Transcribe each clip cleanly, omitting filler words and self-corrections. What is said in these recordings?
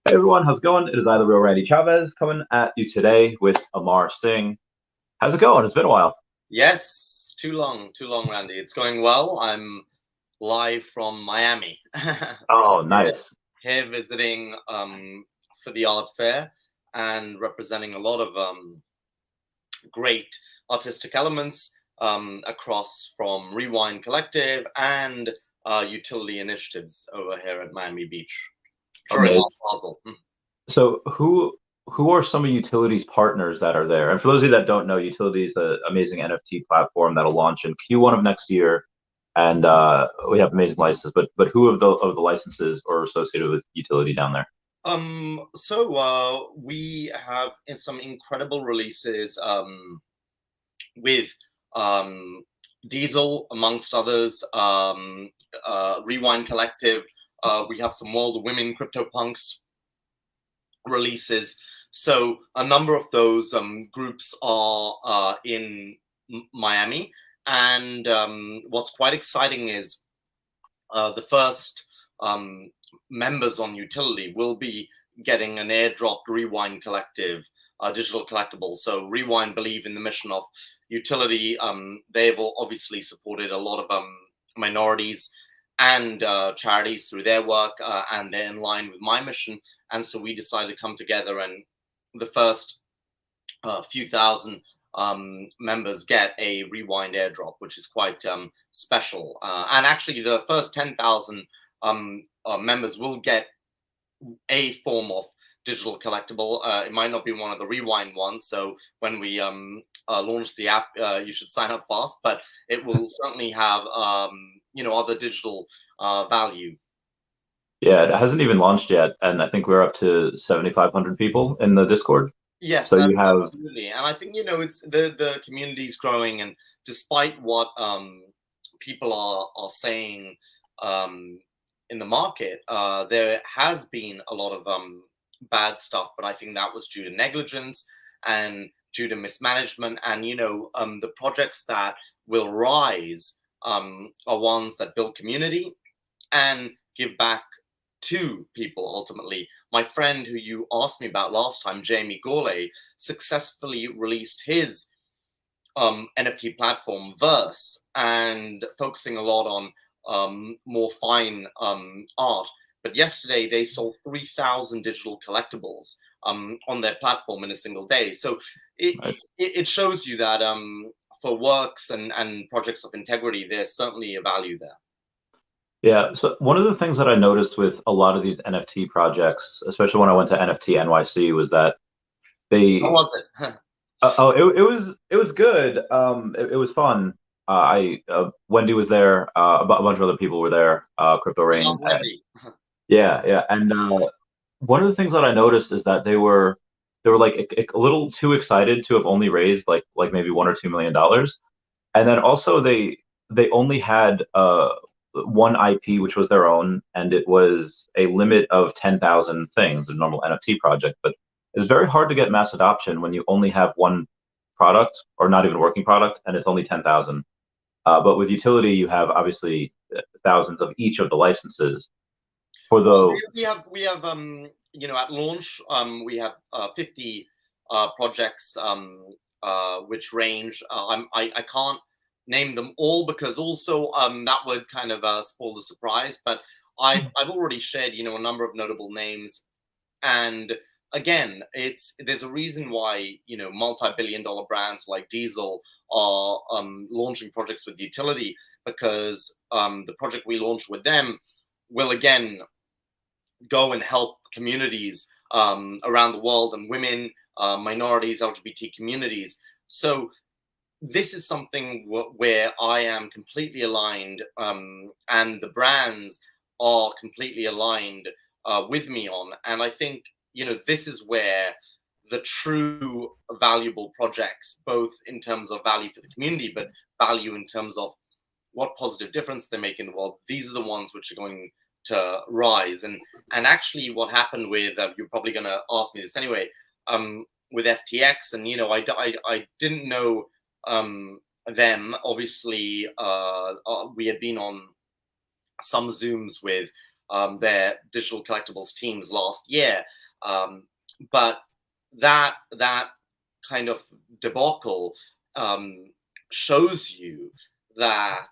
Hey everyone, how's it going? It is I, the real Randy Chavez, coming at you today with Amar Singh. How's it going? It's been a while. Yes, too long, Randy. It's going well. I'm live from Miami. Oh, here, nice. here visiting for the art fair and representing a lot of great artistic elements across from Rewind Collective and utility initiatives over here at Miami Beach during our Amazing. puzzle. So who are some of Utility's partners that are there? And for those of you that don't know, Utility is the amazing NFT platform that'll launch in Q1 of next year. And we have amazing licenses, but who of the licenses are associated with Utility down there? We have some incredible releases with um, Diesel, amongst others, Rewind Collective. We have some World of Women CryptoPunks releases. So a number of those groups are in Miami. And what's quite exciting is the first members on Utility will be getting an airdropped Rewind Collective digital collectible. So Rewind believe in the mission of Utility. They've obviously supported a lot of minorities and charities through their work, and they're in line with my mission. And so we decided to come together, and the first few thousand members get a Rewind airdrop, which is quite special. And actually, the first 10,000 members will get a form of digital collectible. It might not be one of the Rewind ones. So when we launch the app, you should sign up fast. But it will certainly have other digital value. Yeah, it hasn't even launched yet, and I think we're up to 7,500 people in the Discord. Yes, So you have absolutely. And I think it's the community is growing, and despite what people are saying in the market, there has been a lot of bad stuff, but I think that was due to negligence and due to mismanagement. And the projects that will rise are ones that build community and give back to people ultimately. My friend who you asked me about last time, Jamie Gorley, successfully released his NFT platform Verse and focusing a lot on more fine art. But yesterday they sold 3,000 digital collectibles on their platform in a single day. So it shows you that for works and projects of integrity, there's certainly a value there. Yeah, so one of the things that I noticed with a lot of these NFT projects, especially when I went to NFT NYC, was that How they was it? it was good. It was fun. I Wendy was there. A bunch of other people were there. Crypto Love Rain. Wendy. Yeah, yeah. And one of the things that I noticed is that they were like a little too excited to have only raised like maybe $1 or $2 million, and then also they only had one IP, which was their own, and it was a limit of 10,000 things, a normal NFT project. But it's very hard to get mass adoption when you only have one product or not even a working product, and it's only 10,000. But with utility, you have obviously thousands of each of the licenses. For Well, the we have at launch we have 50 projects which range. I can't name them all because also that would kind of spoil the surprise. But I've already shared a number of notable names, and again, there's a reason why multi-billion-dollar brands like Diesel are launching projects with utility, because the project we launched with them will again go and help communities around the world, and women, minorities, LGBT communities. So this is something where I am completely aligned, and the brands are completely aligned with me on. And I think this is where the true valuable projects, both in terms of value for the community, but value in terms of what positive difference they make in the world, these are the ones which are going to rise. And actually, what happened with you're probably going to ask me this anyway, with FTX, and I didn't know them. Obviously, we had been on some Zooms with their digital collectibles teams last year. But that kind of debacle shows you that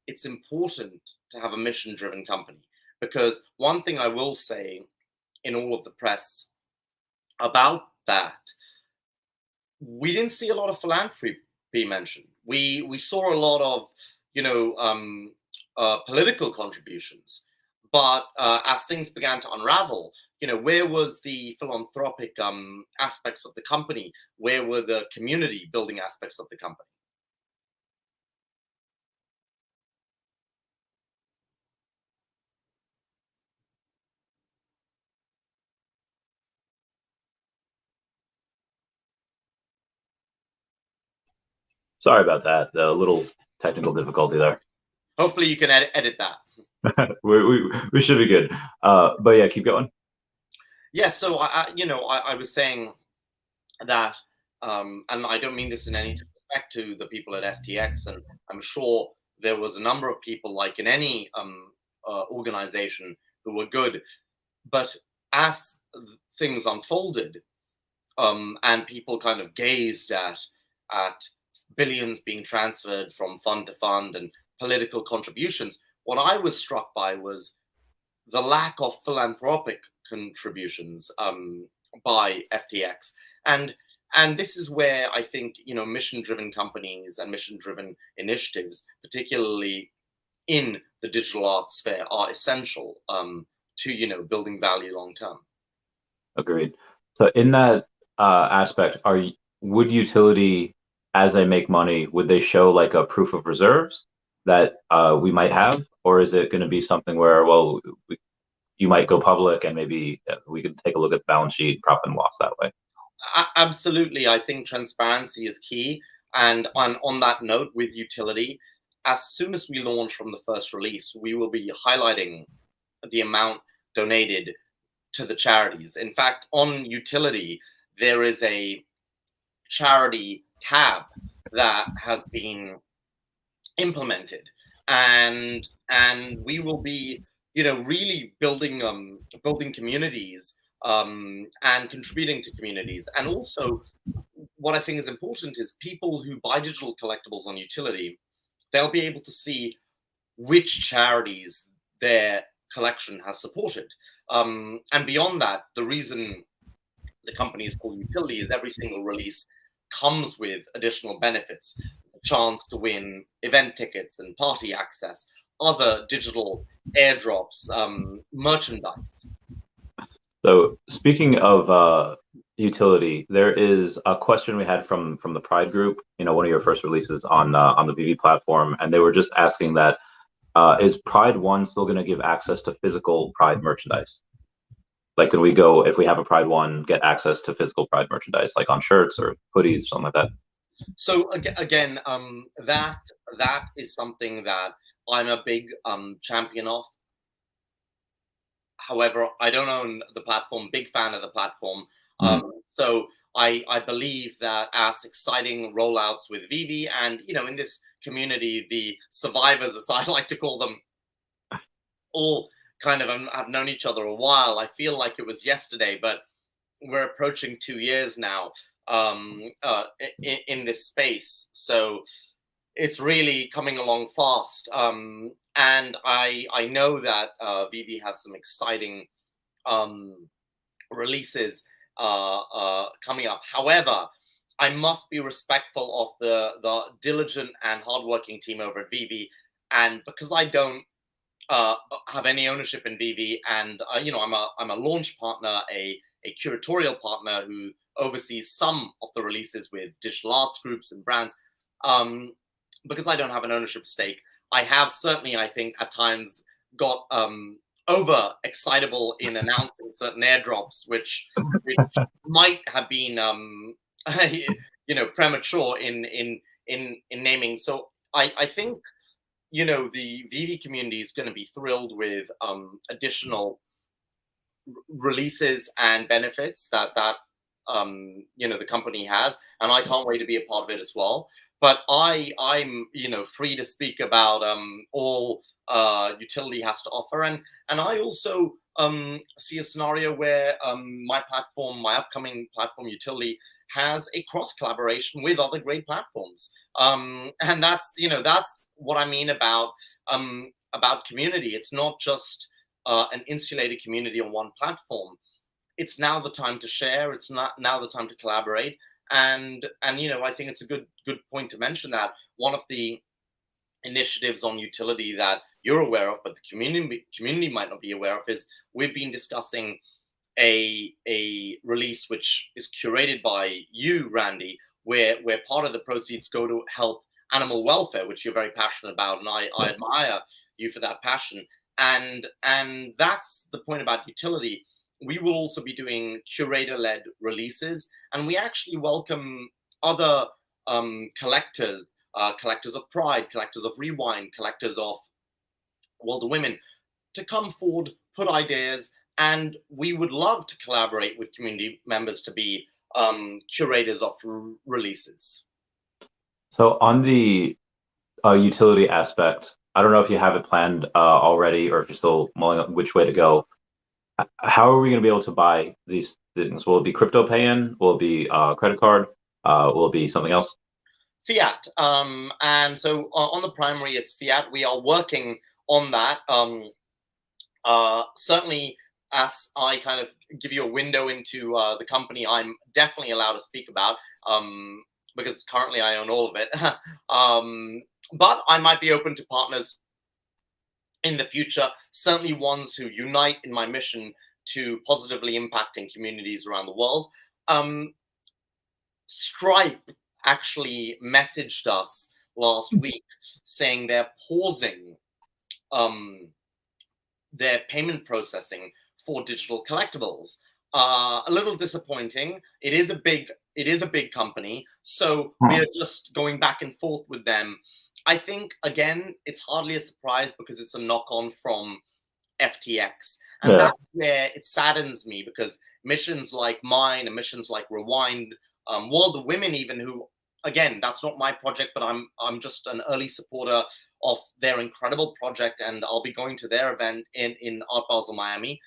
it's important to have a mission-driven company. Because one thing I will say in all of the press about that, we didn't see a lot of philanthropy be mentioned. We saw a lot of, political contributions, but as things began to unravel, where was the philanthropic aspects of the company? Where were the community building aspects of the company? Sorry about that. The little technical difficulty there. Hopefully you can edit that. We should be good. But yeah, keep going. Yeah, so I was saying that, and I don't mean this in any disrespect to the people at FTX, and I'm sure there was a number of people, like in any organization, who were good, but as things unfolded, and people kind of gazed at billions being transferred from fund to fund and political contributions, what I was struck by was the lack of philanthropic contributions by FTX. And this is where I think, mission-driven companies and mission-driven initiatives, particularly in the digital art sphere, are essential to, building value long term. Agreed. So in that aspect, would utility, as they make money, would they show like a proof of reserves that we might have, or is it going to be something where, well, you might go public and maybe we could take a look at the balance sheet, profit and loss that way? Absolutely. I think transparency is key. And on that note, with utility, as soon as we launch from the first release, we will be highlighting the amount donated to the charities. In fact, on utility, there is a charity tab that has been implemented, and we will be, really building communities and contributing to communities. And also, what I think is important is people who buy digital collectibles on utility, they'll be able to see which charities their collection has supported. And beyond that, the reason the company is called Utility is every single release comes with additional benefits: a chance to win event tickets and party access, other digital airdrops, merchandise. So speaking of utility, there is a question we had from the Pride group. One of your first releases on the Veve platform, and they were just asking that is Pride One still going to give access to physical Pride merchandise? Like, can we go, if we have a Pride One, get access to physical Pride merchandise, like on shirts or hoodies, something like that? So again, that is something that I'm a big champion of. However, I don't own the platform, big fan of the platform. So I believe that as exciting rollouts with Veve and, in this community, the survivors, as I like to call them, all kind of have known each other a while. I feel like it was yesterday, but we're approaching 2 years now in this space. So it's really coming along fast. And I know that Veve has some exciting releases coming up. However, I must be respectful of the diligent and hardworking team over at Veve. And because I don't have any ownership in Veve, and I'm a launch partner, a curatorial partner who oversees some of the releases with digital arts groups and brands. Because I don't have an ownership stake, I have certainly, I think, at times got over excitable in announcing certain airdrops, which might have been premature in naming. So I think the Veve community is going to be thrilled with additional releases and benefits that the company has, and I can't wait to be a part of it as well. but I'm free to speak about all utility has to offer, and I also see a scenario where my upcoming platform Utility has a cross collaboration with other great platforms, and that's what I mean about community. It's not just an insulated community on one platform. It's now the time to share. It's not now the time to collaborate. And I think it's a good point to mention that one of the initiatives on Utility that you're aware of, but the community might not be aware of, is we've been discussing a release which is curated by you, Randy, where part of the proceeds go to help animal welfare, which you're very passionate about, and I admire you for that passion. And that's the point about Utility. We will also be doing curator-led releases, and we actually welcome other collectors, collectors of Pride, collectors of Rewind, collectors of World of Women, to come forward, put ideas, and we would love to collaborate with community members to be curators of releases. So on the utility aspect, I don't know if you have it planned already, or if you're still mulling up which way to go. How are we going to be able to buy these things? Will it be crypto pay-in? Will it be credit card? Will it be something else? Fiat. And so on the primary, it's fiat. We are working on that. Certainly, as I kind of give you a window into the company, I'm definitely allowed to speak about, because currently I own all of it. But I might be open to partners in the future, certainly ones who unite in my mission to positively impacting communities around the world. Stripe actually messaged us last week saying they're pausing their payment processing for digital collectibles. A little disappointing. It is a big company, so we're just going back and forth with them. I think, again, it's hardly a surprise because it's a knock-on from FTX. And that's where it saddens me, because missions like mine and missions like Rewind, World of Women even, who, again, that's not my project, but I'm just an early supporter of their incredible project, and I'll be going to their event in Art Basel, Miami.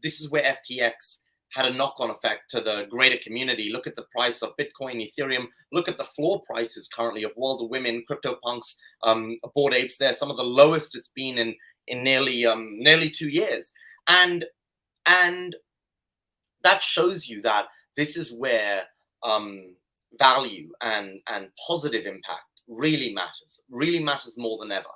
This is where FTX had a knock-on effect to the greater community. Look at the price of Bitcoin, Ethereum. Look at the floor prices currently of World of Women, CryptoPunks, Bored Apes. They're some of the lowest it's been in nearly 2 years. And that shows you that this is where value and positive impact really matters more than ever.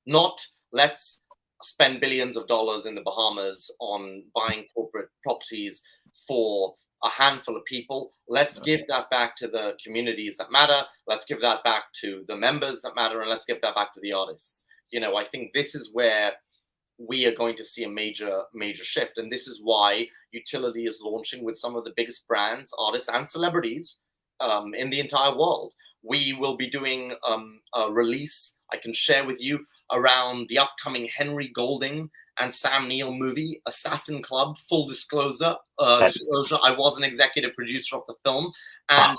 Not let's spend billions of dollars in the Bahamas on buying corporate properties for a handful of people. Let's give that back to the communities that matter. Let's give that back to the members that matter, and let's give that back to the artists. I think this is where we are going to see a major shift, and this is why Utility is launching with some of the biggest brands, artists, and celebrities in the entire world. We will be doing a release I can share with you around the upcoming Henry Golding and Sam Neill movie, Assassin Club. Full disclosure, I was an executive producer of the film, and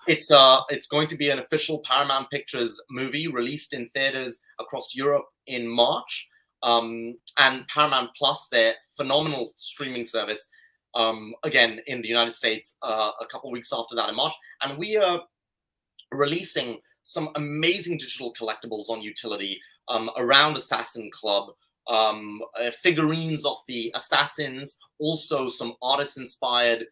it's going to be an official Paramount Pictures movie released in theaters across Europe in March, and Paramount Plus, their phenomenal streaming service, again in the United States a couple of weeks after that in March. And we are releasing some amazing digital collectibles on Utility around Assassin Club, figurines of the assassins, also some artist-inspired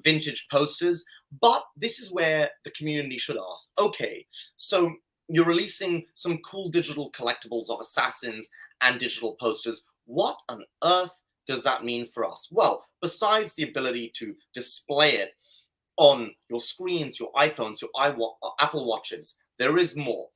vintage posters. But this is where the community should ask, okay, so you're releasing some cool digital collectibles of assassins and digital posters. What on earth does that mean for us? Well, besides the ability to display it on your screens, your iPhones, your Apple Watches, there is more.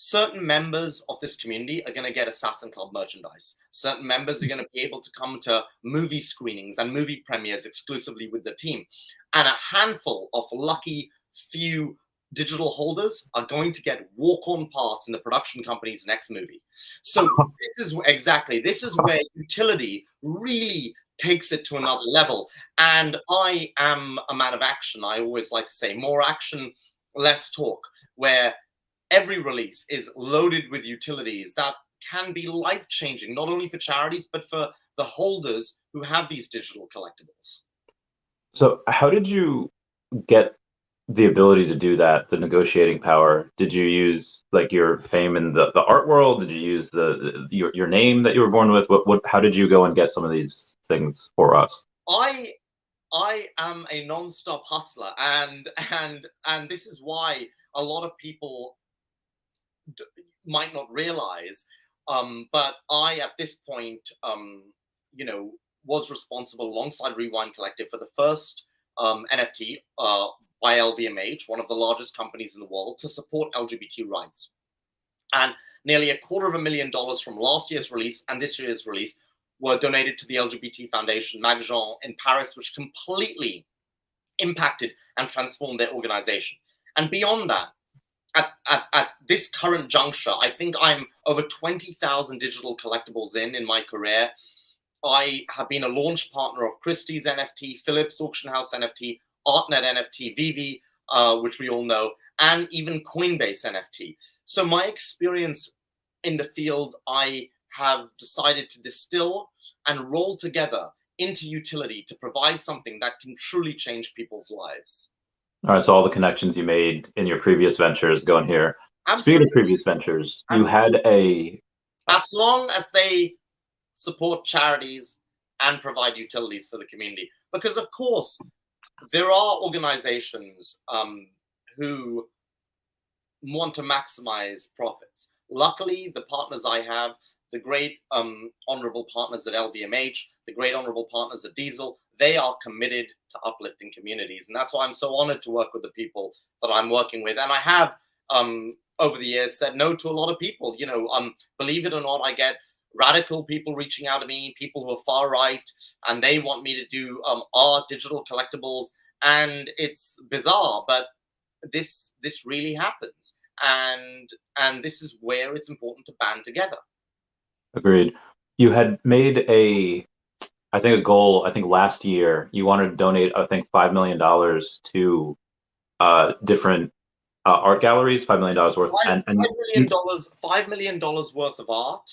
Certain members of this community are going to get Assassin Club merchandise. Certain members are going to be able to come to movie screenings and movie premieres exclusively with the team. And a handful of lucky few digital holders are going to get walk-on parts in the production company's next movie. So this is where Utility really takes it to another level. And I am a man of action. I always like to say more action less talk, where every release is loaded with utilities that can be life-changing, not only for charities, but for the holders who have these digital collectibles. So how did you get the ability to do that, the negotiating power? Did you use like your fame in the art world? Did you use your name that you were born with? How did you go and get some of these things for us? I am a non-stop hustler, and this is why a lot of people might not realize, but I at this point, you know, was responsible alongside Rewind Collective for the first NFT by LVMH, one of the largest companies in the world, to support LGBT rights. And nearly $250,000 from last year's release and this year's release were donated to the LGBT Foundation Mac-Jean in Paris, which completely impacted and transformed their organization. And beyond that, at this current juncture, I think I'm over 20,000 digital collectibles in my career. I have been a launch partner of Christie's NFT, Phillips Auction House NFT, ArtNet NFT, Veve, which we all know, and even Coinbase NFT. So my experience in the field, I have decided to distill and roll together into utility to provide something that can truly change people's lives. All right, so all the connections you made in your previous ventures going here. Speaking of Absolutely. previous ventures, you had a As long as they support charities and provide utilities for the community. Because, of course, there are organizations who want to maximize profits. Luckily, the partners I have, the great honorable partners at LVMH, the great honorable partners at Diesel, they are committed to uplifting communities. And that's why I'm so honored to work with the people that I'm working with. And I have, over the years, said no to a lot of people. You know, believe it or not, I get radical people reaching out to me, people who are far right, and they want me to do art, digital collectibles. And it's bizarre, but this really happens. And this is where it's important to band together. Agreed. You had made I think a goal, I think last year, you wanted to donate, I think, $5 million to different art galleries, $5 million worth, and $5 million worth of art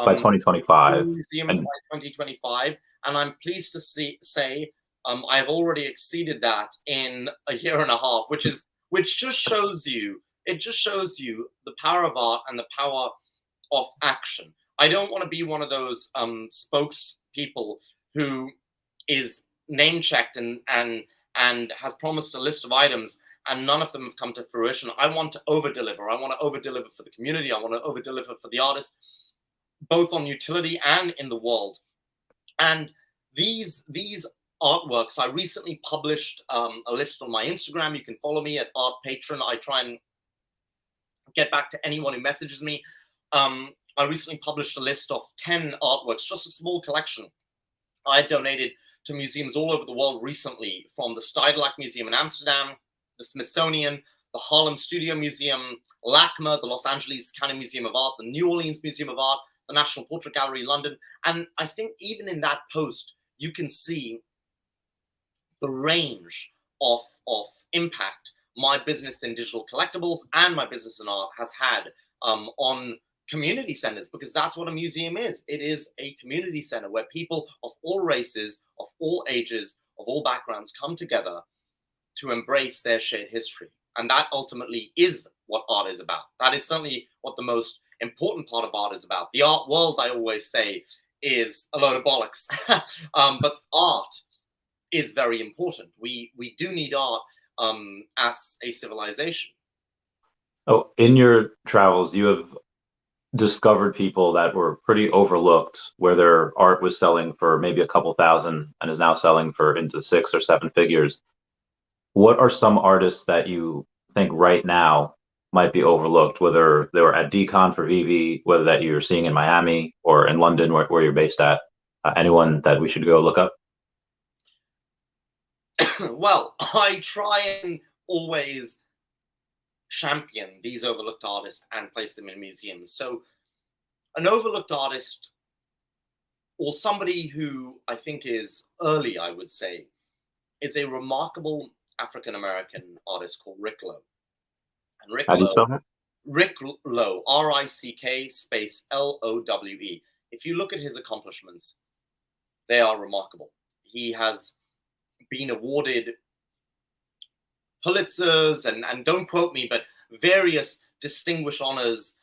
by 2025. museums And by 2025. And I'm pleased to say I've already exceeded that in a year and a half, which just shows you, the power of art and the power of action. I don't want to be one of those spokespeople who is name checked and has promised a list of items and none of them have come to fruition. I want to over deliver. I want to over deliver for the community. I want to over deliver for the artists, both on utility and in the world. And these artworks, I recently published a list on my Instagram. You can follow me at Art Patron. I try and get back to anyone who messages me. I recently published a list of 10 artworks, just a small collection I donated to museums all over the world recently, from the Stedelijk Museum in Amsterdam, the Smithsonian, the Harlem Studio Museum, LACMA, the Los Angeles County Museum of Art, the New Orleans Museum of Art, the National Portrait Gallery, London. And I think even in that post, you can see the range of impact my business in digital collectibles and my business in art has had on community centers, because that's what a museum is. It is a community center where people of all races, of all ages, of all backgrounds come together to embrace their shared history. And that ultimately is what art is about. That is certainly what the most important part of art is about. The art world, I always say, is a load of bollocks. But art is very important. We do need art as a civilization. oh, in your travels, you have discovered people that were pretty overlooked, where their art was selling for maybe a couple thousand and is now selling for into 6 or 7 figures. What are some artists that you think right now might be overlooked, whether they were at Decon for Veve, whether that you're seeing in Miami or in London where you're based at? Anyone that we should go look up? Well, I try and always champion these overlooked artists and place them in museums. So an overlooked artist, or somebody who I think is early, I would say, is a remarkable African-American artist called Rick Lowe. And Rick How do you Lowe, spell that? Rick Lowe, R-I-C-K space L-O-W-E. If you look at his accomplishments, they are remarkable. He has been awarded Pulitzers and don't quote me, but various distinguished honors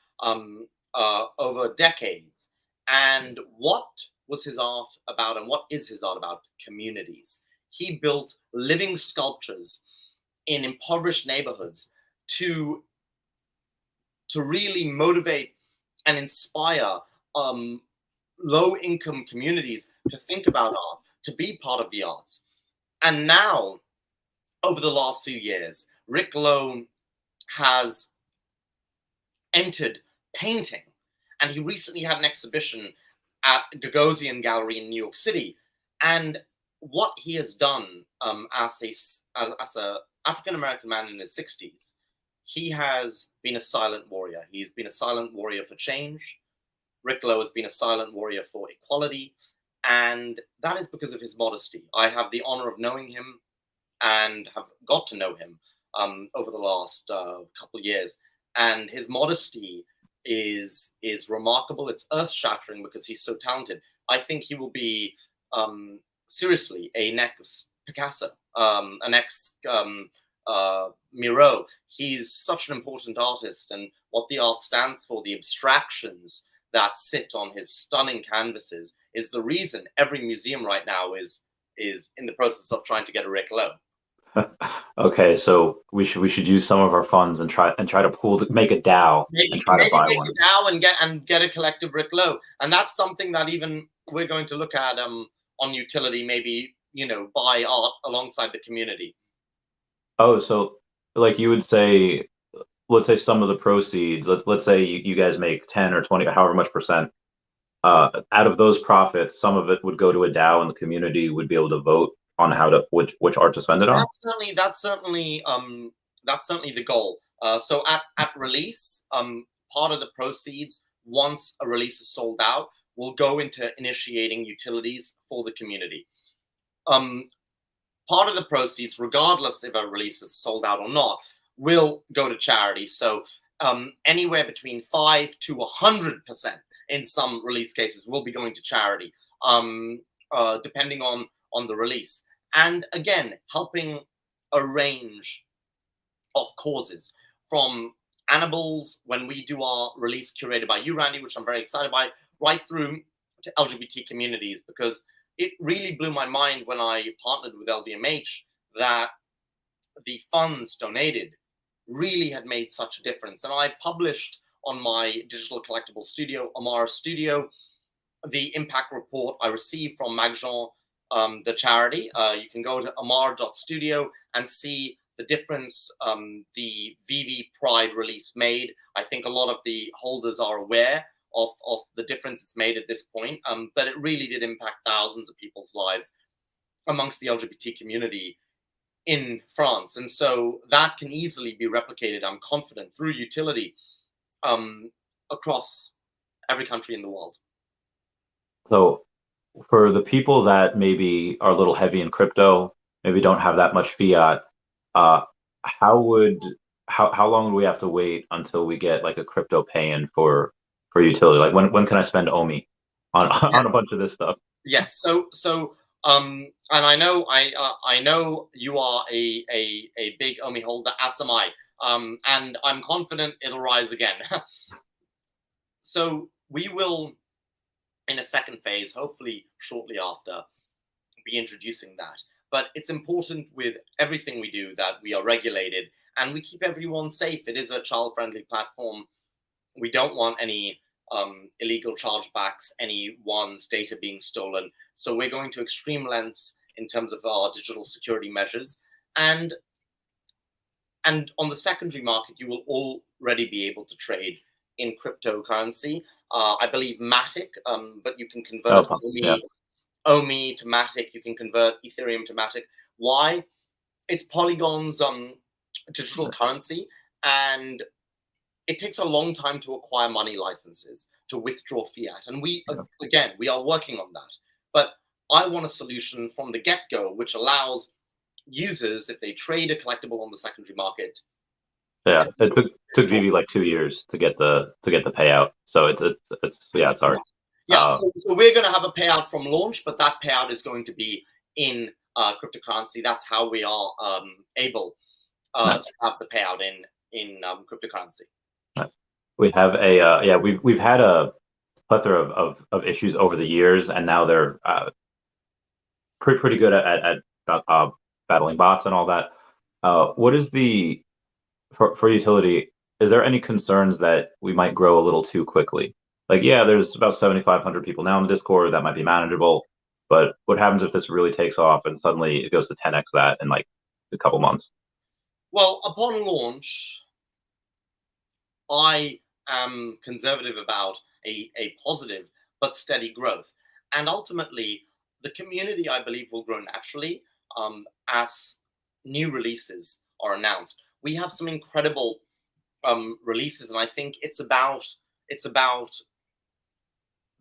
over decades. And what was his art about, and what is his art about? Communities. He built living sculptures in impoverished neighborhoods to really motivate and inspire low-income communities to think about art, to be part of the arts. And now, over the last few years, Rick Lowe has entered painting, and he recently had an exhibition at Gagosian Gallery in New York City. And what he has done as a African American man in his 60s, he has been a silent warrior. He's been a silent warrior for change. Rick Lowe has been a silent warrior for equality, and that is because of his modesty. I have the honor of knowing him and have got to know him over the last couple of years, and his modesty is remarkable. It's earth-shattering because he's so talented. I think he will be seriously a next Picasso, a next Miro. He's such an important artist, and what the art stands for, the abstractions that sit on his stunning canvases, is the reason every museum right now is in the process of trying to get a Rick Lowe. Okay, so we should use some of our funds and try to make a DAO and try to buy one. Maybe make a DAO and get a collective Rick Lowe, and that's something that even we're going to look at on utility. Maybe, you know, buy art alongside the community. Oh, so like you would say, let's say some of the proceeds, let's say you guys make 10 or 20, however much percent, out of those profits, some of it would go to a DAO and the community would be able to vote on which art to spend it on. That's certainly the goal. So at release, part of the proceeds, once a release is sold out, will go into initiating utilities for the community. Part of the proceeds, regardless if a release is sold out or not, will go to charity. So anywhere between 5 to 100% in some release cases will be going to charity, depending on the release. And again, helping a range of causes, from animals, when we do our release curated by you, Randy, which I'm very excited by, right through to LGBT communities, because it really blew my mind when I partnered with LVMH that the funds donated really had made such a difference. And I published on my digital collectible studio, Amar Studio, the impact report I received from Magjon, the charity. You can go to amar.studio and see the difference the Veve Pride release made. I think a lot of the holders are aware of the difference it's made at this point, but it really did impact thousands of people's lives amongst the LGBT community in France. And so that can easily be replicated, I'm confident, through utility across every country in the world. So for the people that maybe are a little heavy in crypto, maybe don't have that much fiat, how long do we have to wait until we get like a crypto pay-in for utility? Like when can I spend OMI on a bunch of this stuff? Yes. So and I know you are a big OMI holder, as am I. And I'm confident it'll rise again. So we will, in a second phase, hopefully shortly after, be introducing that. But it's important with everything we do that we are regulated and we keep everyone safe. It is a child-friendly platform. We don't want any illegal chargebacks, anyone's data being stolen. So we're going to extreme lengths in terms of our digital security measures. And on the secondary market, you will already be able to trade in cryptocurrency. I believe Matic, but you can convert OMI to Matic. You can convert Ethereum to Matic. Why? It's Polygon's digital currency, and it takes a long time to acquire money licenses, to withdraw fiat. And we are working on that. But I want a solution from the get-go, which allows users, if they trade a collectible on the secondary market, Yeah, it took Vivi like 2 years to get the payout. So it's yeah, it's hard. Yeah, so we're going to have a payout from launch, but that payout is going to be in cryptocurrency. That's how we are able Nice. to have the payout in cryptocurrency. Nice. We have a yeah, we've had a plethora of issues over the years, and now they're pretty good at battling bots and all that. What is the for utility? Is there any concerns that we might grow a little too quickly? Like, yeah, there's about 7,500 people now in the Discord. That might be manageable, but what happens if this really takes off and suddenly it goes to 10x that in like a couple months? Well, upon launch, I am conservative about a positive but steady growth. And ultimately, the community, I believe, will grow naturally as new releases are announced. We have some incredible releases, and I think it's about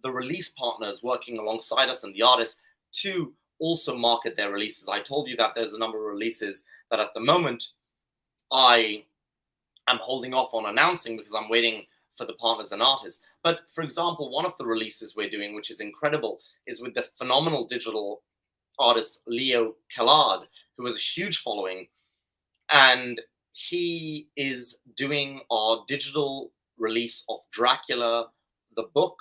the release partners working alongside us and the artists to also market their releases. I told you that there's a number of releases that at the moment I am holding off on announcing because I'm waiting for the partners and artists. But for example, one of the releases we're doing, which is incredible, is with the phenomenal digital artist Leo Kellard, who has a huge following. And he is doing our digital release of Dracula, the book.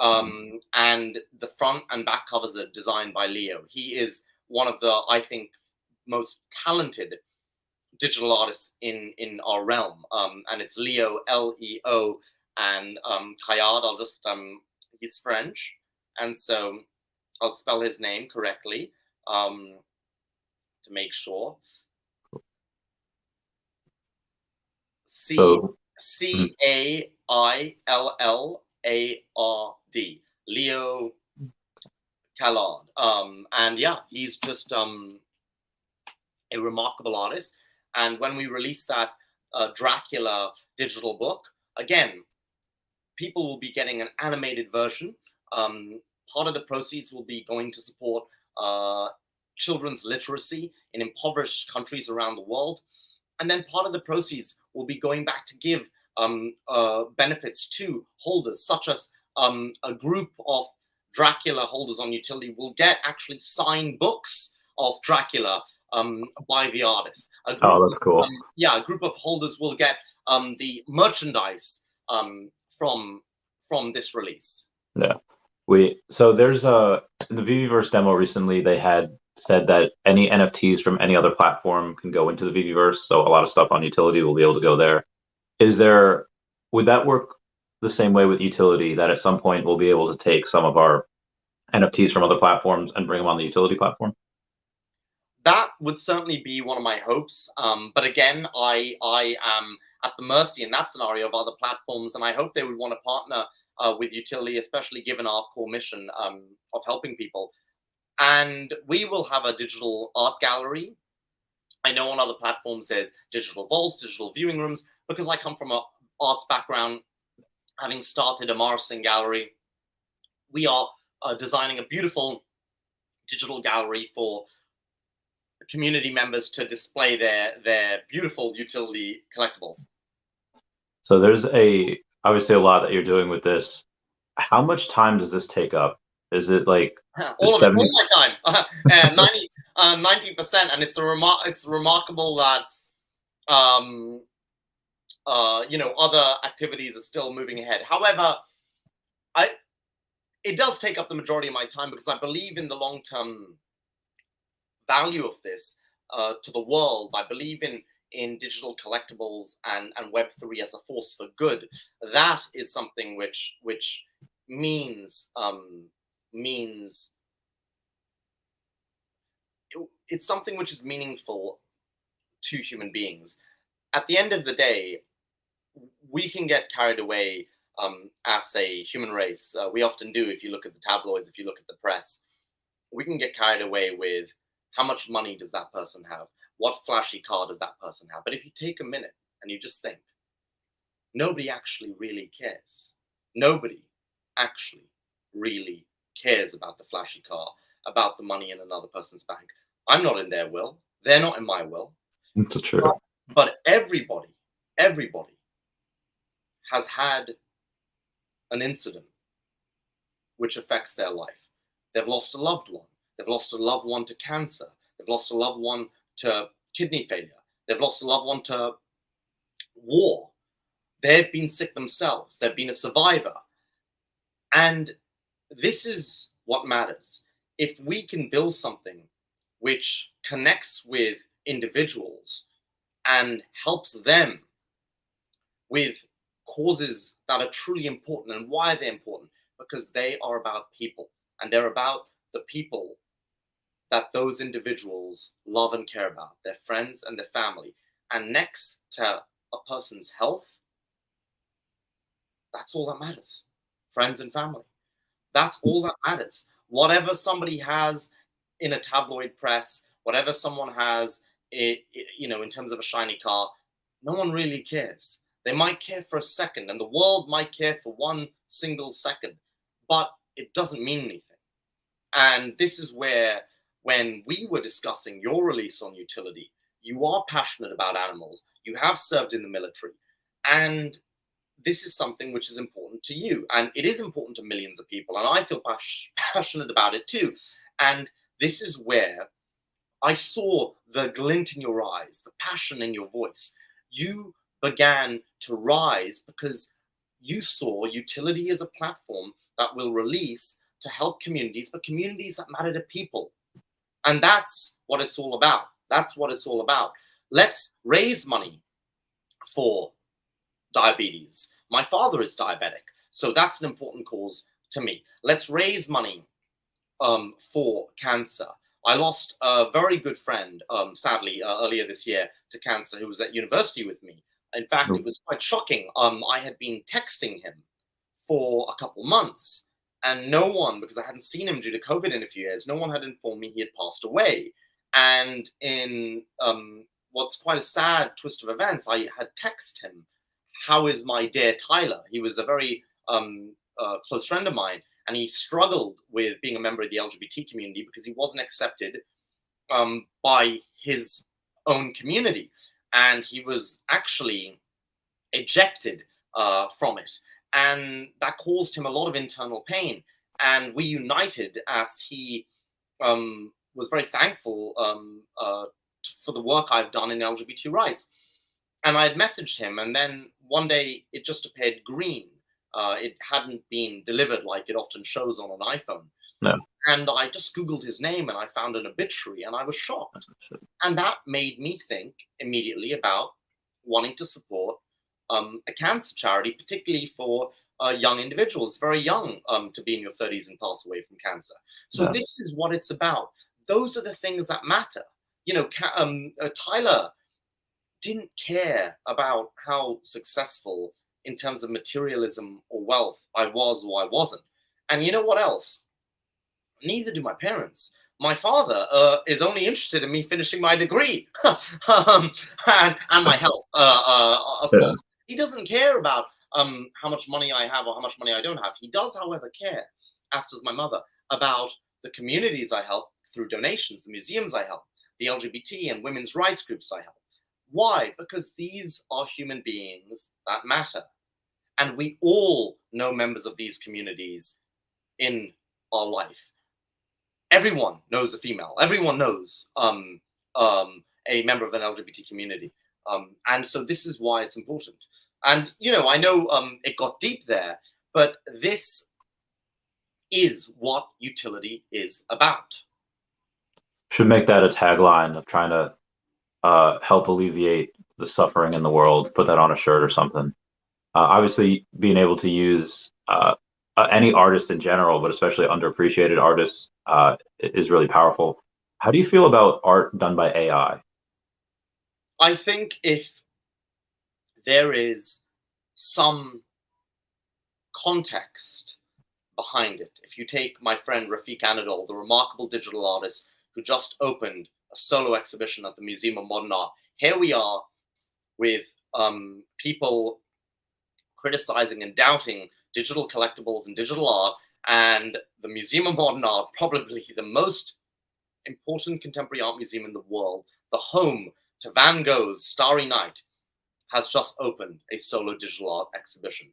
And the front and back covers are designed by Leo. He is one of the, I think, most talented digital artists in our realm. And it's Leo, Leo, and Kayad. I'll just, he's French. And so I'll spell his name correctly to make sure. Caillard, Leo Kellard. And yeah, he's just a remarkable artist. And when we release that Dracula digital book, again, people will be getting an animated version. Part of the proceeds will be going to support children's literacy in impoverished countries around the world. And then part of the proceeds will be going back to give benefits to holders, such as a group of Dracula holders on Utility will get actually signed books of Dracula by the artist. That's cool. A group of holders will get the merchandise from this release. Yeah. So there's in the Viviverse demo recently, they had said that any NFTs from any other platform can go into the Viviverse. So a lot of stuff on Utility will be able to go there. Would that work the same way with Utility, that at some point we'll be able to take some of our NFTs from other platforms and bring them on the Utility platform? That would certainly be one of my hopes. But again, I am at the mercy in that scenario of other platforms, and I hope they would want to partner with Utility, especially given our core mission of helping people. And we will have a digital art gallery. I know on other platforms there's digital vaults, digital viewing rooms, because I come from an arts background, having started Amar Singh Gallery. We are designing a beautiful digital gallery for community members to display their beautiful utility collectibles. So there's obviously a lot that you're doing with this. How much time does this take up? Is it like all of it, all my time, 90%, and it's remarkable that other activities are still moving ahead. However, it does take up the majority of my time because I believe in the long-term value of this to the world. I believe in digital collectibles and Web3 as a force for good. That is something which means it's something which is meaningful to human beings. At the end of the day, we can get carried away as a human race. We often do. If you look at the tabloids, if you look at the press, we can get carried away with how much money does that person have? What flashy car does that person have? But if you take a minute and you just think, nobody actually really cares. Nobody actually really cares about the flashy car, about the money in another person's bank. I'm not in their will. They're not in my will. That's true. But everybody everybody has had an incident which affects their life. They've lost a loved one. They've lost a loved one to cancer. They've lost a loved one to kidney failure. They've lost a loved one to war. They've been sick themselves. They've been a survivor. And this is what matters. If we can build something which connects with individuals and helps them with causes that are truly important. And why are they important? Because they are about people, and they're about the people that those individuals love and care about, their friends and their family. And next to a person's health, that's all that matters. Friends and family. That's all that matters. Whatever somebody has in a tabloid press, whatever someone has, in terms of a shiny car, no one really cares. They might care for a second, and the world might care for 1 single second, but it doesn't mean anything. And this is where, when we were discussing your release on utility, you are passionate about animals, you have served in the military, and this is something which is important to you, and it is important to millions of people, and I feel passionate about it too. And this is where I saw the glint in your eyes, the passion in your voice. You began to rise because you saw utility as a platform that will release to help communities, but communities that matter to people. And that's what it's all about. That's what it's all about. Let's raise money for diabetes. My father is diabetic, so that's an important cause to me. Let's raise money for cancer. I lost a very good friend, sadly, earlier this year to cancer, who was at university with me. In fact, it was quite shocking. I had been texting him for a couple months, and no one, because I hadn't seen him due to COVID in a few years, no one had informed me he had passed away. And in what's quite a sad twist of events, I had texted him, "How is my dear Tyler?" He was a very close friend of mine, and he struggled with being a member of the LGBT community because he wasn't accepted by his own community. And he was actually ejected from it. And that caused him a lot of internal pain. And we united as he was very thankful for the work I've done in LGBT rights. And I had messaged him, and then one day it just appeared green. It hadn't been delivered like it often shows on an iPhone. No. And I just Googled his name and I found an obituary, and I was shocked. And that made me think immediately about wanting to support a cancer charity, particularly for young individuals, very young to be in your 30s and pass away from cancer. So this is what it's about. Those are the things that matter. Tyler didn't care about how successful in terms of materialism or wealth I was or I wasn't. And you know what else? Neither do my parents. My father is only interested in me finishing my degree and my health, of course. He doesn't care about how much money I have or how much money I don't have. He does, however, care, as does my mother, about the communities I help through donations, the museums I help, the LGBT and women's rights groups I help. Why? Because these are human beings that matter. And we all know members of these communities in our life. Everyone knows a female. Everyone knows a member of an LGBT community. And so this is why it's important. And, I know it got deep there, but this is what utility is about. Should make that a tagline of trying to help alleviate the suffering in the world. Put that on a shirt or something. Obviously, being able to use any artist in general, but especially underappreciated artists, is really powerful. How do you feel about art done by AI? I think if there is some context behind it, if you take my friend Rafiq Anadol, the remarkable digital artist who just opened a solo exhibition at the Museum of Modern Art, here we are with people criticizing and doubting digital collectibles and digital art, and the Museum of Modern Art, probably the most important contemporary art museum in the world, the home to Van Gogh's Starry Night, has just opened a solo digital art exhibition.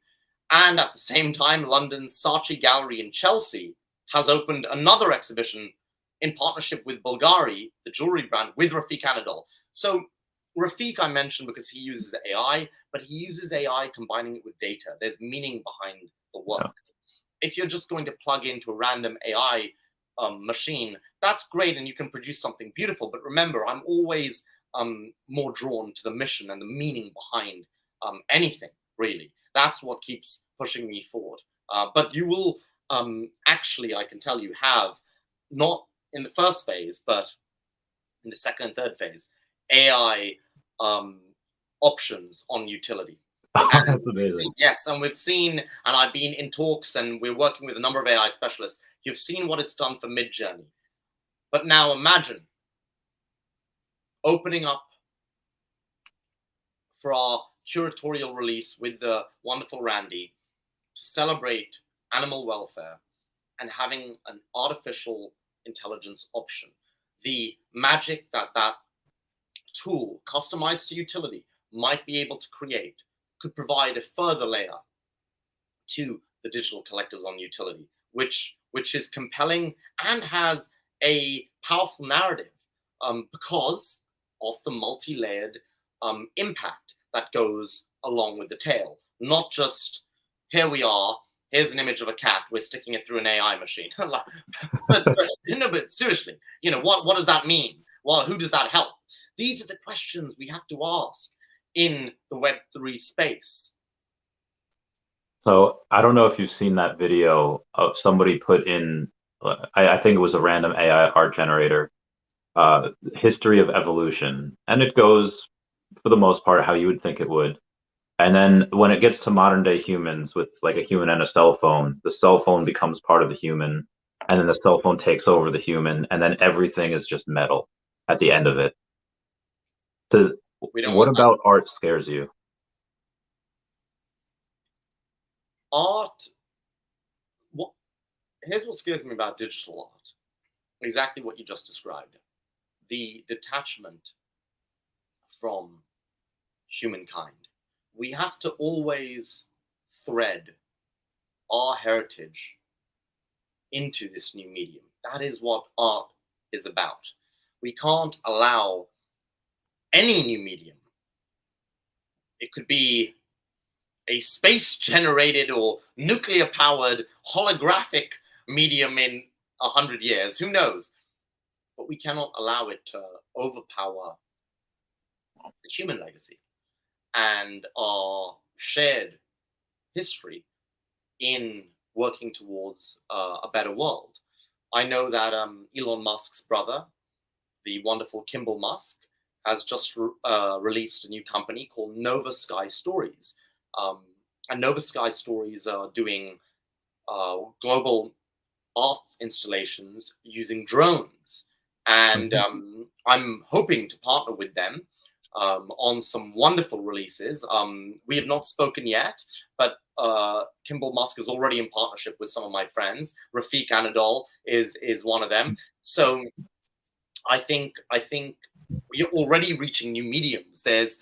And at the same time, London's Saatchi Gallery in Chelsea has opened another exhibition in partnership with Bulgari, the jewelry brand, with Rafiq Anadol. So Rafiq I mentioned because he uses AI, but he uses AI combining it with data. There's meaning behind the work. Yeah. If you're just going to plug into a random AI machine, that's great and you can produce something beautiful. But remember, I'm always more drawn to the mission and the meaning behind anything, really. That's what keeps pushing me forward. But you will actually, I can tell you, have not in the first phase, but in the second and third phase, AI options on utility. That's amazing. Yes, and we've seen, and I've been in talks, and we're working with a number of AI specialists. You've seen what it's done for Midjourney. But now imagine opening up for our curatorial release with the wonderful Randy to celebrate animal welfare and having an artificial intelligence option. The magic that that tool, customized to utility, might be able to create could provide a further layer to the digital collectors on utility, which is compelling and has a powerful narrative because of the multi-layered impact that goes along with the tale. Not just, here we are, here's an image of a cat, we're sticking it through an AI machine. but seriously, what does that mean? Well, who does that help? These are the questions we have to ask in the Web3 space. So I don't know if you've seen that video of somebody put in, I think it was a random AI art generator, history of evolution. And it goes, for the most part, how you would think it would. And then when it gets to modern day humans with like a human and a cell phone, the cell phone becomes part of the human. And then the cell phone takes over the human. And then everything is just metal at the end of it. So We don't what want that. about art scares you? Art, here's what scares me about digital art. Exactly what you just described. The detachment from humankind. We have to always thread our heritage into this new medium. That is what art is about. We can't allow any new medium. It could be a space-generated or nuclear-powered holographic medium in 100 years. Who knows? But we cannot allow it to overpower the human legacy and our shared history in working towards a better world. I know that Elon Musk's brother, the wonderful Kimball Musk, has just released a new company called Nova Sky Stories. And Nova Sky Stories are doing global art installations using drones. And I'm hoping to partner with them on some wonderful releases. We have not spoken yet, but Kimball Musk is already in partnership with some of my friends. Rafiq Anadol is one of them. So I think we're already reaching new mediums. There's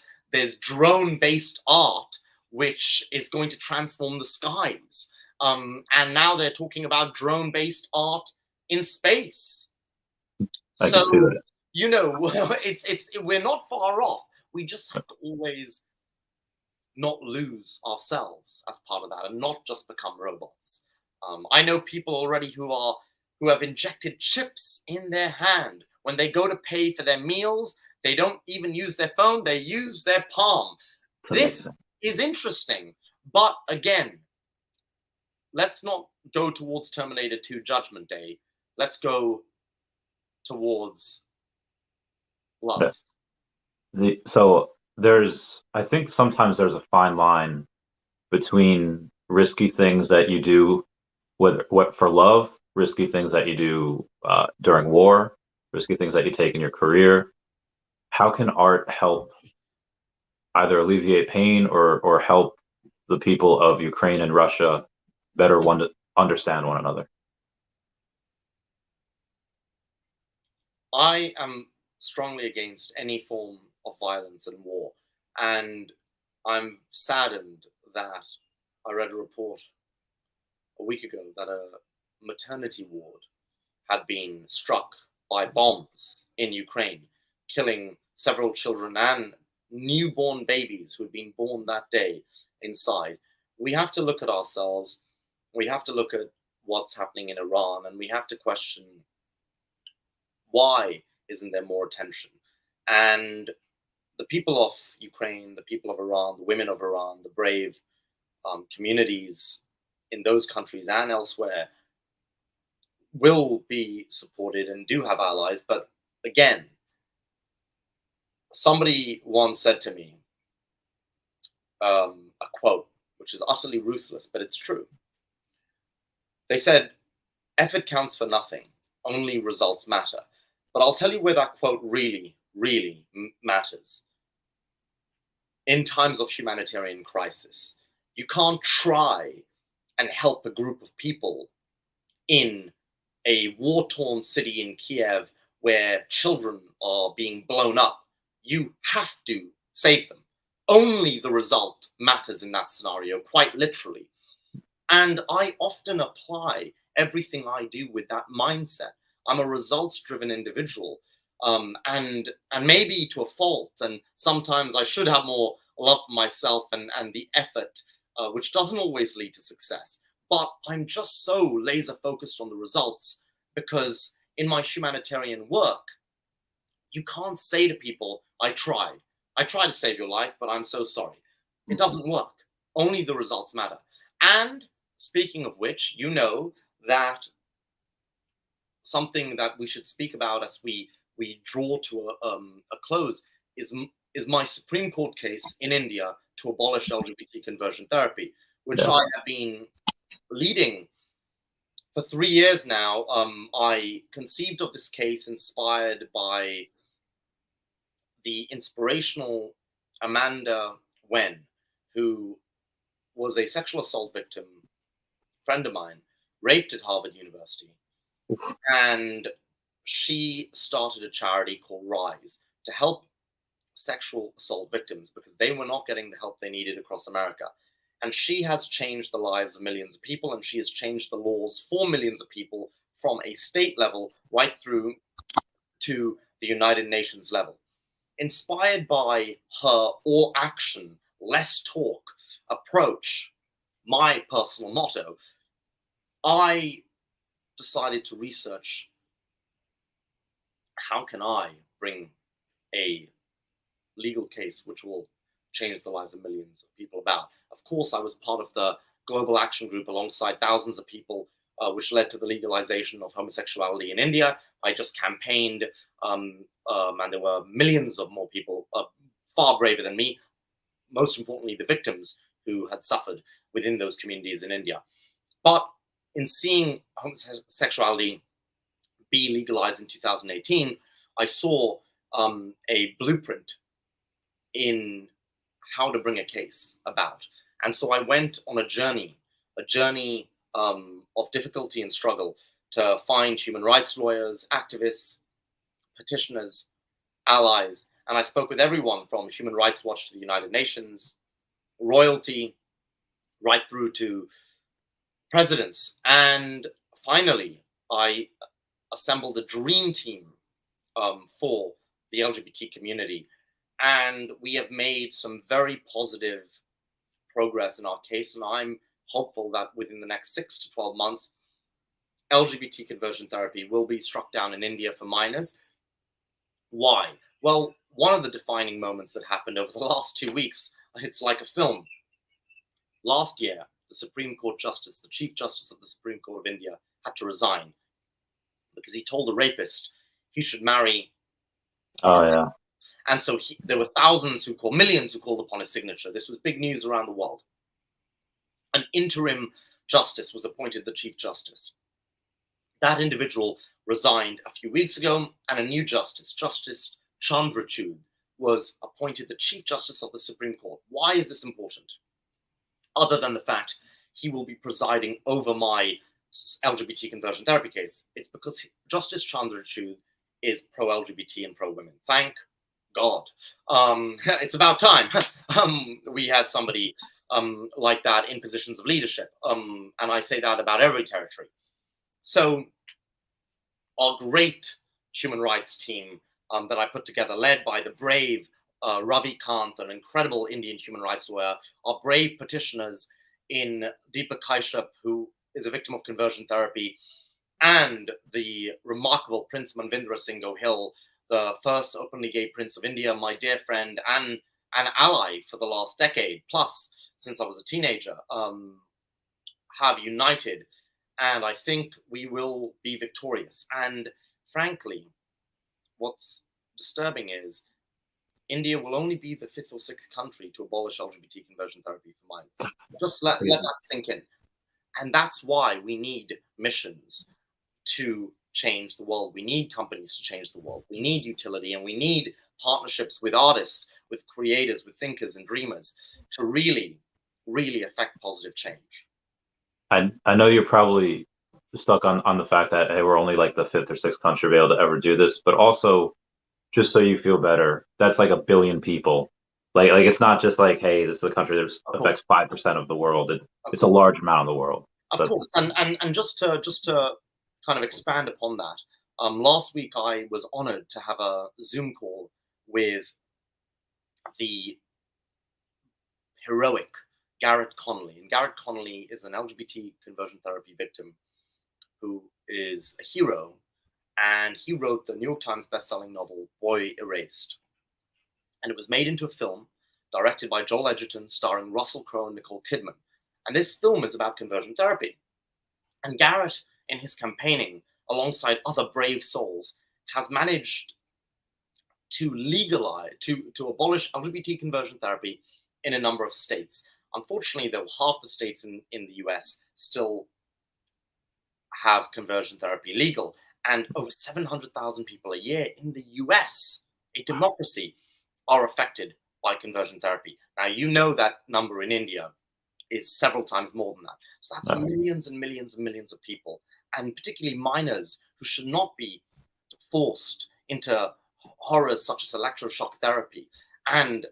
drone-based art, which is going to transform the skies. And now they're talking about drone-based art in space. I can see that. We're not far off. We just have to always not lose ourselves as part of that and not just become robots. I know people already who have injected chips in their hand. When they go to pay for their meals, they don't even use their phone, they use their palm. This is interesting. But again, let's not go towards Terminator 2 Judgment Day. Let's go towards love. So I think sometimes there's a fine line between risky things that you do, what for love, risky things that you do during war, risky things that you take in your career. How can art help either alleviate pain or help the people of Ukraine and Russia better understand one another? I am strongly against any form of violence and war. And I'm saddened that I read a report a week ago that a maternity ward had been struck by bombs in Ukraine, killing several children and newborn babies who had been born that day inside. We have to look at ourselves. We have to look at what's happening in Iran, and we have to question, why isn't there more attention? And the people of Ukraine, the people of Iran, the women of Iran, the brave communities in those countries and elsewhere will be supported and do have allies. But again, somebody once said to me a quote, which is utterly ruthless, but it's true. They said, effort counts for nothing, only results matter. But I'll tell you where that quote really, really matters. In times of humanitarian crisis, you can't try and help a group of people in a war-torn city in Kiev where children are being blown up. You have to save them. Only the result matters in that scenario, quite literally. And I often apply everything I do with that mindset. I'm a results-driven individual, and maybe to a fault. And sometimes I should have more love for myself and the effort, which doesn't always lead to success. But I'm just so laser focused on the results, because in my humanitarian work, you can't say to people, I tried to save your life, but I'm so sorry. It doesn't work. Only the results matter. And speaking of which, you know that something that we should speak about as we draw to a close is my Supreme Court case in India to abolish LGBT conversion therapy, which I have been leading for 3 years now. I conceived of this case inspired by the inspirational Amanda Wen, who was a sexual assault victim, friend of mine, raped at Harvard University. And she started a charity called Rise to help sexual assault victims because they were not getting the help they needed across America. And she has changed the lives of millions of people, and she has changed the laws for millions of people from a state level right through to the United Nations level. Inspired by her all action, less talk approach, my personal motto, I decided to research, how can I bring a legal case which will change the lives of millions of people about. Of course, I was part of the global action group alongside thousands of people, which led to the legalization of homosexuality in India. I just campaigned, and there were millions of more people, far braver than me, most importantly, the victims who had suffered within those communities in India. But in seeing homosexuality be legalized in 2018, I saw a blueprint in how to bring a case about. And so I went on a journey of difficulty and struggle to find human rights lawyers, activists, petitioners, allies. And I spoke with everyone from Human Rights Watch to the United Nations, royalty, right through to presidents. And finally, I assembled a dream team for the LGBT community. And we have made some very positive progress in our case. And I'm hopeful that within the next 6 to 12 months, LGBT conversion therapy will be struck down in India for minors. Why? Well, one of the defining moments that happened over the last 2 weeks, it's like a film. Last year, the Supreme Court Justice, the Chief Justice of the Supreme Court of India, had to resign because he told the rapist he should marry. Oh, yeah. And so there were millions who called upon his signature. This was big news around the world. An interim justice was appointed the Chief Justice. That individual resigned a few weeks ago, and a new justice, Justice Chandrachud, was appointed the Chief Justice of the Supreme Court. Why is this important? Other than the fact he will be presiding over my LGBT conversion therapy case, it's because Justice Chandrachud is pro-LGBT and pro-women. Thank God, it's about time we had somebody like that in positions of leadership. And I say that about every territory. So our great human rights team that I put together, led by the brave Ravi Kant, an incredible Indian human rights lawyer, our brave petitioners in Deepak Kaishyap, who is a victim of conversion therapy, and the remarkable Prince Manvindra Singh Gohil, the first openly gay prince of India, my dear friend and an ally for the last decade plus since I was a teenager, have united. And I think we will be victorious. And frankly, what's disturbing is India will only be the 5th or 6th country to abolish LGBT conversion therapy for minors. Just let that sink in. And that's why we need missions to change the world. We need companies to change the world. We need utility, and we need partnerships with artists, with creators, with thinkers and dreamers to really, really affect positive change. I know you're probably stuck on the fact that, hey, we're only like the 5th or 6th country to be able to ever do this, but also, just so you feel better, that's like 1 billion people. Like it's not just like, hey, this is a country that affects 5% of the world. It's a large amount of the world. Of course, and just to kind of expand upon that, last week I was honored to have a Zoom call with the heroic Garrett Connolly. And Garrett Connolly is an LGBT conversion therapy victim who is a hero. And he wrote the New York Times bestselling novel, Boy Erased. And it was made into a film, directed by Joel Edgerton, starring Russell Crowe and Nicole Kidman. And this film is about conversion therapy. And Garrett, in his campaigning, alongside other brave souls, has managed to legalize, to abolish LGBT conversion therapy in a number of states. Unfortunately, though, half the states in the US still have conversion therapy legal. And over 700,000 people a year in the US, a democracy, are affected by conversion therapy. Now, you know that number in India is several times more than that. So that's millions and millions and millions of people, and particularly minors who should not be forced into horrors such as electroshock therapy and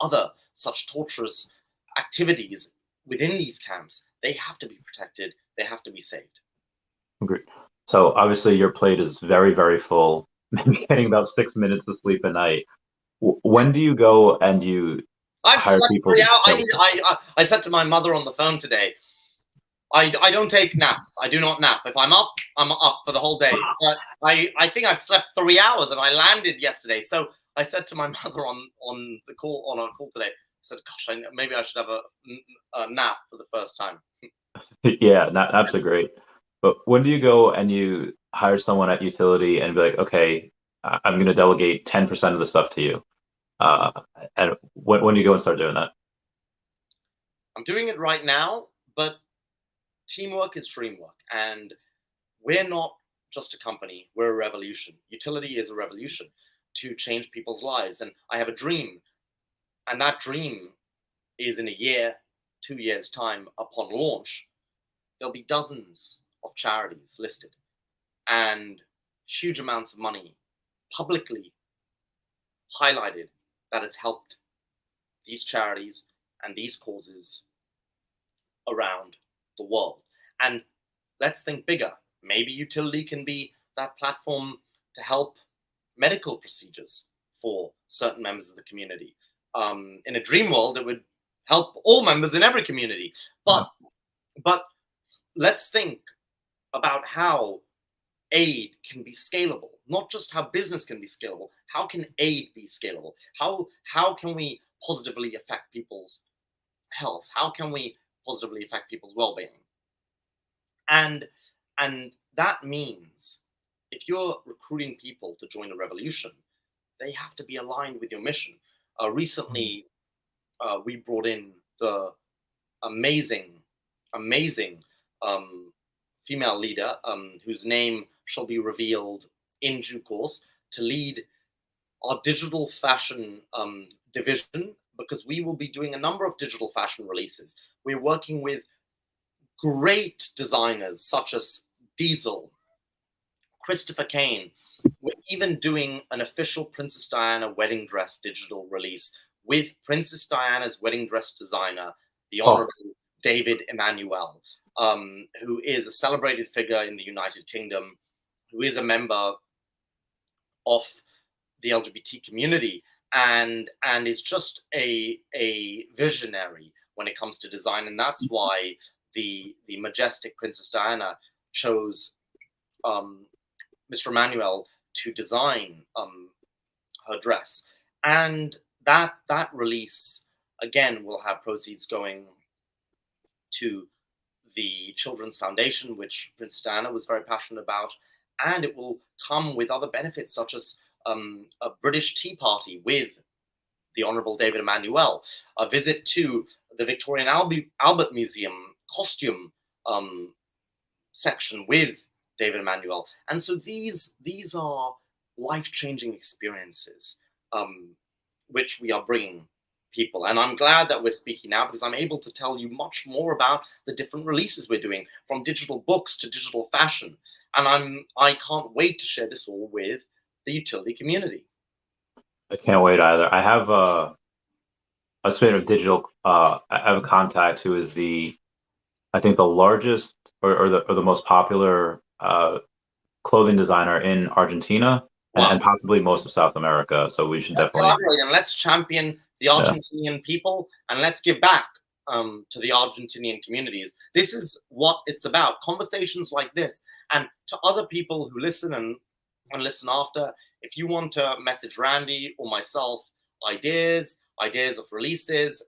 other such torturous activities within these camps. They have to be protected. They have to be saved. Great. So obviously your plate is very, very full. Maybe getting about 6 minutes of sleep a night. When do you go and you hire people? I said to my mother on the phone today, I don't take naps. I do not nap. If I'm up for the whole day. But I think I've slept 3 hours and I landed yesterday. So I said to my mother on our call today, I said, gosh, maybe I should have a nap for the first time. Yeah, naps are great. But when do you go and you hire someone at utility and be like, okay, I'm going to delegate 10% of the stuff to you? And when do you go and start doing that? I'm doing it right now, but teamwork is dreamwork. And we're not just a company, we're a revolution. Utility is a revolution to change people's lives. And I have a dream. And that dream is in a year, 2 years' time upon launch, there'll be dozens of charities listed and huge amounts of money publicly highlighted that has helped these charities and these causes around the world. And let's think bigger. Maybe utility can be that platform to help medical procedures for certain members of the community. In a dream world, it would help all members in every community. But let's think about how aid can be scalable, not just how business can be scalable. How can aid be scalable? How can we positively affect people's health? How can we positively affect people's well-being? And that means if you're recruiting people to join a revolution, they have to be aligned with your mission. Recently, we brought in the amazing female leader, whose name shall be revealed in due course, to lead our digital fashion division, because we will be doing a number of digital fashion releases. We're working with great designers such as Diesel, Christopher Kane. We're even doing an official Princess Diana wedding dress digital release with Princess Diana's wedding dress designer, the Honorable David Emmanuel, who is a celebrated figure in the United Kingdom, who is a member of the LGBT community, and is just a visionary when it comes to design. And that's why the majestic Princess Diana chose Mr. Emmanuel to design her dress. And that release, again, will have proceeds going to the Children's Foundation, which Princess Diana was very passionate about. And it will come with other benefits, such as a British tea party with the Honorable David Emmanuel, a visit to the Victorian Albert Museum costume section with David Emmanuel. And so these are life-changing experiences which we are bringing people. And I'm glad that we're speaking now, because I'm able to tell you much more about the different releases we're doing, from digital books to digital fashion. And I can't wait to share this all with the utility community. I can't wait either. I have a digital. I have a contact who is I think the largest or the most popular clothing designer in Argentina, and possibly most of South America. So we should definitely collaborate, and let's champion the Argentinian people, and let's give back to the Argentinian communities. This is what it's about. Conversations like this, and to other people who listen and listen after, if you want to message Randy or myself ideas of releases,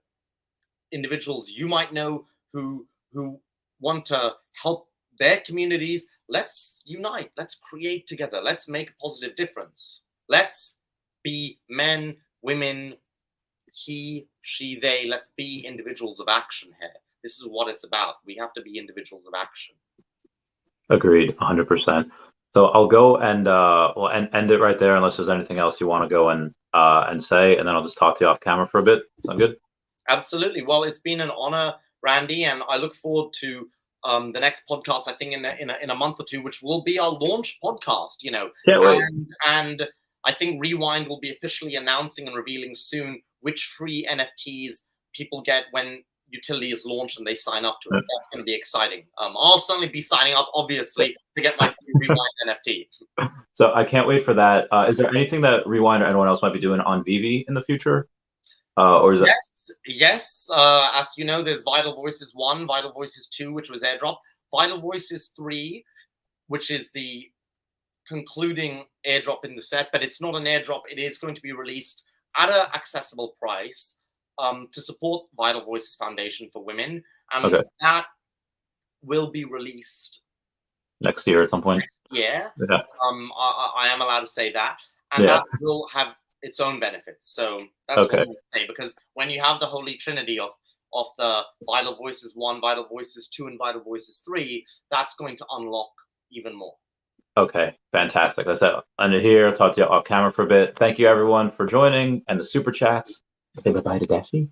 individuals you might know who want to help their communities, let's unite, let's create together, let's make a positive difference. Let's be men, women, he, she, they. Let's be individuals of action here. This is what it's about. We have to be individuals of action. Agreed, 100%. So I'll go and we'll end it right there, unless there's anything else you want to go and say, and then I'll just talk to you off camera for a bit. Sound good? Absolutely. Well, it's been an honor, Randy, and I look forward to the next podcast. I think in a month or two, which will be our launch podcast. You know, can't wait. And I think Rewind will be officially announcing and revealing soon which free NFTs people get when utility is launched and they sign up to it. That's going to be exciting. I'll certainly be signing up, obviously, to get my free Rewind NFT. So I can't wait for that. Is there anything that Rewind or anyone else might be doing on Veve in the future? Or is yes. As you know, there's Vital Voices 1, Vital Voices 2, which was airdrop. Vital Voices 3, which is the concluding airdrop in the set, but it's not an airdrop. It is going to be released at an accessible price to support Vital Voices Foundation for Women. Okay. That will be released next year at some point. Next year. Yeah. I am allowed to say that. And that will have its own benefits. So that's what I'm going to say, because when you have the holy trinity of the Vital Voices 1, Vital Voices 2, and Vital Voices 3, that's going to unlock even more. Okay, fantastic. That's it. End it here. I'll talk to you off camera for a bit. Thank you, everyone, for joining, and the super chats. Say goodbye to Dashi.